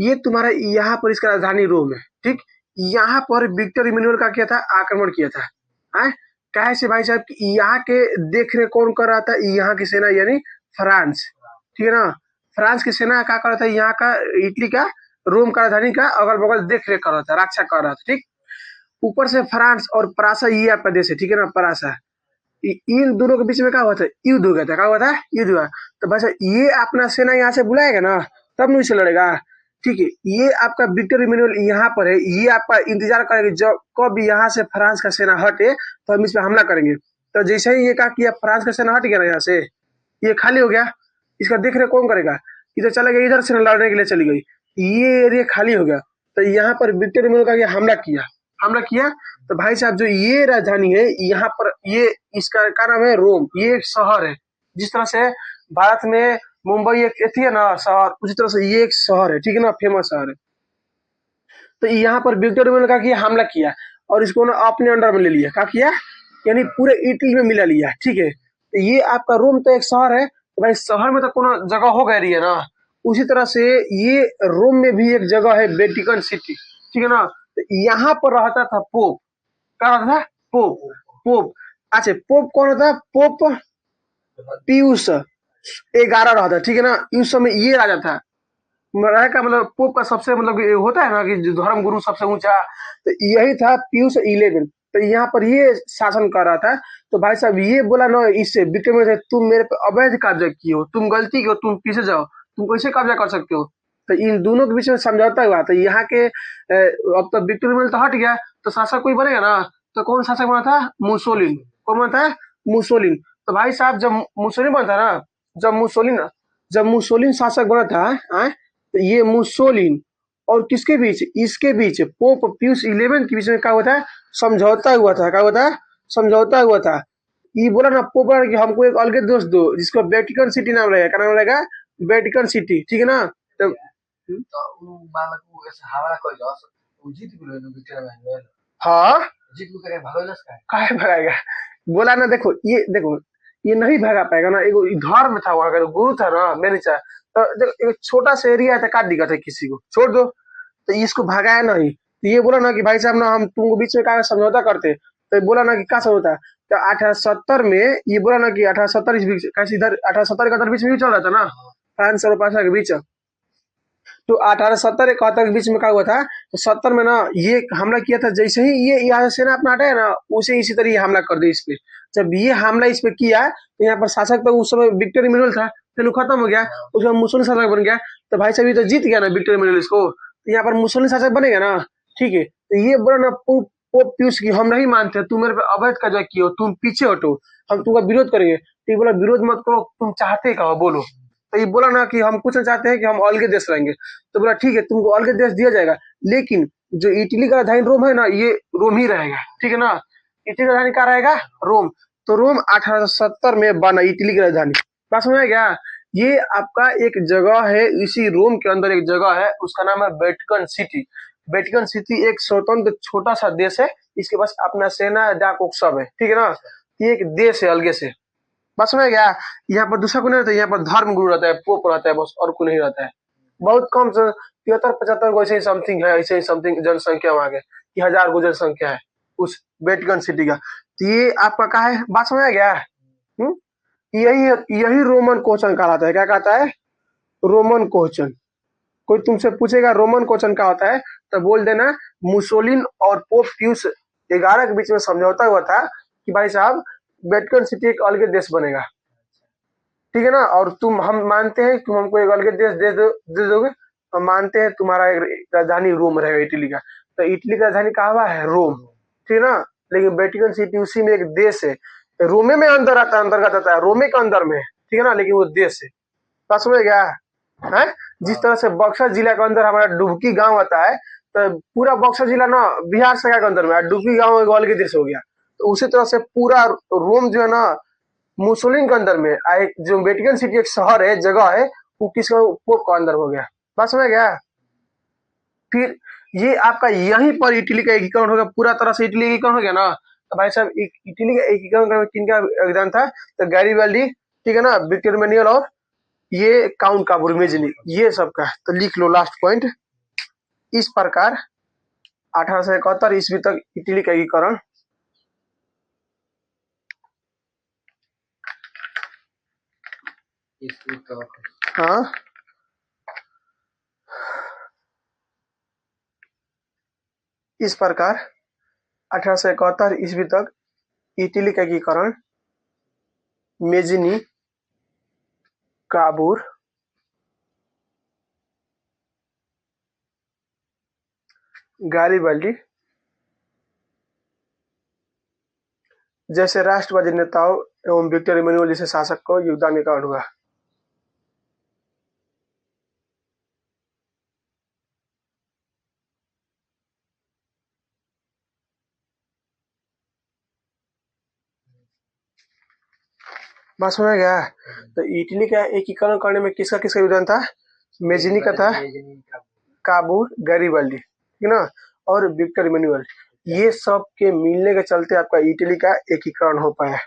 ये तुम्हारा यहाँ पर इसका राजधानी रोम है, ठीक। यहाँ पर विक्टर इमैनुअल का क्या था, आक्रमण किया था। कैसे से भाई साहब, यहाँ के देख रेख कौन कर रहा था, यहाँ की सेना यानी फ्रांस, ठीक है ना। फ्रांस की सेना क्या कर रहा था, यहाँ का इटली का रोम का राजधानी का अगल बगल देख रेख कर रहा था, रक्षा कर रहा था, ठीक। ऊपर से फ्रांस और परासा ये आपका देश है, ठीक है ना, परासा। इन दोनों के बीच में क्या हुआ था, युद्ध हो गया था। क्या हुआ था, युद्ध हुआ। तो भाई साहब ये अपना सेना यहाँ से बुलाएगा ना, तब नहीं से लड़ेगा, ठीक है। ये आपका विक्टर इमैनुअल यहाँ पर है, ये आपका इंतजार करेंगे जब कब यहाँ से फ्रांस का सेना हटे तो हम इस पर हमला करेंगे। तो जैसे ही ये कहा कि फ्रांस का सेना हट गया ना यहाँ से, ये खाली हो गया, इसका देख रेख कौन करेगा, इधर चला गया, इधर से लड़ने के लिए चली गई, ये एरिया खाली हो गया। तो यहाँ पर विक्टर इमैनुअल का हमला किया। तो भाई साहब जो ये राजधानी है यहाँ पर, ये इसका क्या नाम है, रोम। ये एक शहर है, जिस तरह से भारत में मुंबई एक थी ना शहर, उसी तरह से ये एक शहर है, ठीक है ना, फेमस शहर है। तो यहाँ पर विक्टर इमैनुअल का किया, हमला किया और इसको ना अपने अंडर में ले लिया। क्या किया, यानी पूरे इटली में मिला लिया, ठीक है। तो ये आपका रोम तो एक शहर है, तो भाई शहर में तो कोनो जगह हो गई रही है ना, उसी तरह से ये रोम में भी एक जगह है, वेटिकन सिटी, ठीक है ना। तो यहाँ पर रहता था पोप। क्या रहता था, पोप। पोप, अच्छा पोप कौन होता है, पोप पियूस 11 रहता, ठीक है ना। उस समय ये राजा था, राजा का मतलब पोप का सबसे मतलब होता है ना कि जो धर्म गुरु सबसे ऊंचा, तो यही था पियूस 11। तो यहाँ पर ये शासन कर रहा था। तो भाई साहब ये बोला ना इससे विक्टर में, तुम मेरे पे अवैध कब्जा किए हो, तुम गलती हो, तुम पीछे जाओ, तुम कैसे कब्जा कर सकते हो। तो इन दोनों के बीच में समझौता हुआ। तो यहाँ के अब तो विक्टर में तो हट गया, तो शासक कोई बनेगा ना। तो कौन शासक बना था, मुसोलिन। कौन बना था, मुसोलिन। तो भाई साहब जब मुसोलिन बना था ना, जब मुसोलिन शासक बना था, तो ये मुसोलिन और किसके बीच, इसके बीच पोप पियूस 11 के बीच में क्या हुआ था, समझौता हुआ था। क्या हुआ था, समझौता हुआ था। ये बोला ना पोप बोला कि हमको एक अलग दोस्त दो जिसको वेटिकन सिटी नाम रहेगा। क्या नाम रहेगा, वेटिकन सिटी, ठीक है ना। तो हाँ काहे भगाएगा, बोला ना, देखो ये नहीं भगा पाएगा ना, एगो धर्म था वहां का, गुरु था ना, मैनेजर। तो देखो एक छोटा सा एरिया है, क्या दिक्कत है, किसी को छोड़ दो। तो इसको भगाया नहीं। तो ये बोला ना कि भाई साहब ना हम तुमको बीच में क्या समझौता करते। तो बोला ना कि क्या समझौता। तो 1870 में ये बोला ना कि 1870 इस कैसे इधर 1870 बीच में भी चल रहा था ना, फ्रांस और पासा के बीच। तो 1870-71 के बीच में क्या हुआ था, तो 70 में ना ये हमला किया था। जैसे ही ये यहाँ से सेना अपना हटाया ना, उसे इसी तरह ये हमला कर दिया इस पे। जब ये हमला इस पे किया तो यहाँ पर शासक तो उस समय विक्टर इमैनुअल था, फिर खत्म हो गया, उसमें मुसोलिनी शासक बन गया। तो भाई साहब ये तो जीत गया ना विक्टर इमैनुअल इसको, तो यहाँ पर मुसोलिनी शासक बनेगा ना, ठीक है। तो ये बोला ना पोप पियूस की हम नहीं मानते, तुम मेरे पे अवैध कब्जा किए हो, तुम पीछे हटो, हम तुमका विरोध करेंगे। तो ये बोला विरोध मत करो, तुम चाहते क्या हो बोलो। तो ये बोला ना कि हम कुछ चाहते हैं कि हम अलग देश रहेंगे। तो बोला ठीक है तुमको अलग देश दिया जाएगा, लेकिन जो इटली का राजधानी रोम है ना, ये रोम ही रहेगा, ठीक है ना। इटली का राजधानी क्या रहेगा, रोम। तो रोम 1870 में बना इटली की राजधानी। बात समझ गया। ये आपका एक जगह है, इसी रोम के अंदर एक जगह है, उसका नाम है वेटिकन सिटी। वेटिकन सिटी एक स्वतंत्र छोटा सा देश है, इसके पास अपना सेना डाक सब है, ठीक है ना। ये एक देश है अलगे से। बात समझ गया। यहाँ पर दूसरा कोई नहीं रहता है, यहाँ पर धर्म गुरु रहता है, पोप रहता है, बस और कोई नहीं रहता है। बहुत कम 73-75 को ऐसे ही समथिंग है, ऐसे ही समथिंग जनसंख्या वहां के, कि 1000 को जनसंख्या है उस वेटिकन सिटी का। तो ये आपका क्या है, बात समझ गया। यही यही रोमन क्वेश्चन कहलाता है। क्या कहता है, रोमन क्वेश्चन। कोई तुमसे पूछेगा रोमन क्वेश्चन क्या होता है, तो बोल देना मुसोलिन और पोप पियूस 11 के बीच में समझौता हुआ था कि भाई साहब वेटिकन सिटी एक अलग देश बनेगा, ठीक है ना। और हम मानते हैं तुम हमको एक अलग देश दे दोगे, हम मानते हैं तुम्हारा एक राजधानी रोम रहेगा इटली का। तो इटली का राजधानी कहाँ हुआ है, रोम, ठीक है ना। लेकिन वेटिकन सिटी उसी में एक देश है, रोमे में अंदर आता है, अंतर्गत आता है, रोमे के अंदर में, ठीक है ना, लेकिन वो देश है। बात समझ गया है। जिस तरह से बक्सर जिला के अंदर हमारा डुबकी गांव आता है, तो पूरा बक्सर जिला ना बिहार सरकार के अंदर में, डुबकी गांव एक अलग देश हो गया। तो उसी तरह से पूरा रोम जो है ना मुसोलिन के अंदर में, एक जो वेटिकन सिटी एक शहर है, जगह है, वो किसका, पोप का अंदर हो गया। बात समझ गया। फिर ये आपका यहीं पर इटली का एकीकरण हो गया, पूरा तरह से इटली एकीकरण हो गया ना। तो भाई साहब इटली का एकीकरण किनका योगदान था, तो गैरीबाल्डी, ठीक है ना, विक्टर इमैनुअल और ये काउंट काबुर्मेजनी, ये सब का। तो लिख लो लास्ट पॉइंट। इस प्रकार 1871 ईस्वी तक इटली का एकीकरण हाँ इस प्रकार 1871 ईस्वी तक इटली का एकीकरण मेजिनी, काबूर, गारिबल्डी जैसे राष्ट्रवादी नेताओं एवं विक्टर इमैनुअल जैसे शासक को योगदान के कारण हुआ। बात समझ गया। तो इटली का एकीकरण करने में किसका किसका योगदान था? मेजिनी का था, काबूर, गैरिबल्डी, ठीक ना, और विक्टर इमैनुअल। ये सब के मिलने के चलते आपका इटली का एकीकरण हो पाया।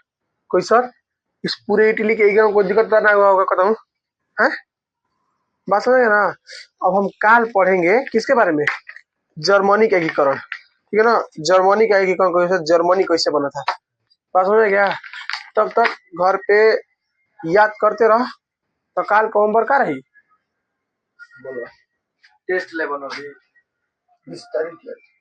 कोई सर इस पूरे इटली के एकीकरण को दिक्कत करना हुआ होगा कहता हूँ है। बात समझ गया ना। अब हम काल पढ़ेंगे किसके बारे में? जर्मनी का एकीकरण, ठीक है ना। जर्मनी का एकीकरण कैसे, जर्मनी कैसे बना था, बात समझ गया। तब तक घर पे याद करते रहो। तो काल को होमवर्क का रही बोलो टेस्ट लेवल अभी 20 तारीख